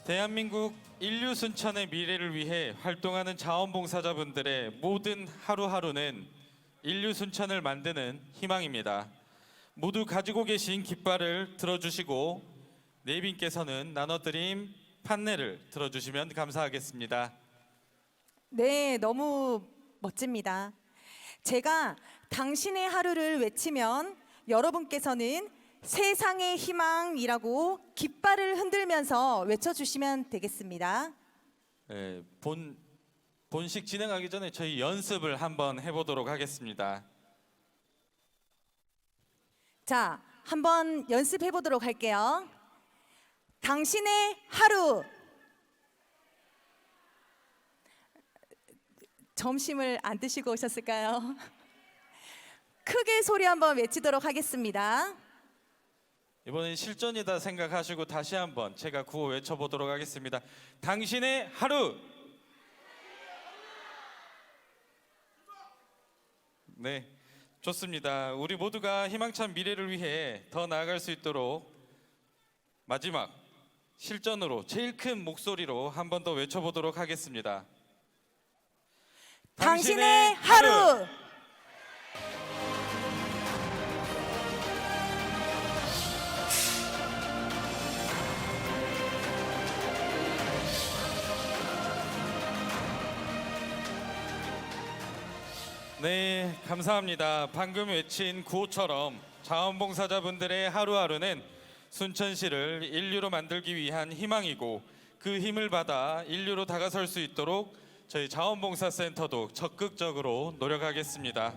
대한민국 인류 순천의 미래를 위해 활동하는 자원봉사자분들의 모든 하루하루는 인류 순천을 만드는 희망입니다. 모두 가지고 계신 깃발을 들어주시고 네빈께서는 나눠드림 판넬을 들어주시면 감사하겠습니다. 네, 너무 멋집니다. 제가 당신의 하루를 외치면 여러분께서는 세상의 희망이라고 깃발을 흔들면서 외쳐주시면 되겠습니다. 네, 본식 진행하기 전에 저희 연습을 한번 해보도록 하겠습니다. 자, 한번 연습해 보도록 할게요. 당신의 하루. 점심을 안 드시고 오셨을까요? 크게 소리 한번 외치도록 하겠습니다. 이번엔 실전이다 생각하시고 다시 한번 제가 구호 외쳐보도록 하겠습니다. 당신의 하루. 네, 좋습니다. 우리 모두가 희망찬 미래를 위해 더 나아갈 수 있도록 마지막 실전으로 제일 큰 목소리로 한 번 더 외쳐보도록 하겠습니다. 당신의 하루. 네, 감사합니다. 방금 외친 구호처럼 자원봉사자분들의 하루하루는 순천시를 인류로 만들기 위한 희망이고 그 힘을 받아 인류로 다가설 수 있도록 저희 자원봉사센터도 적극적으로 노력하겠습니다.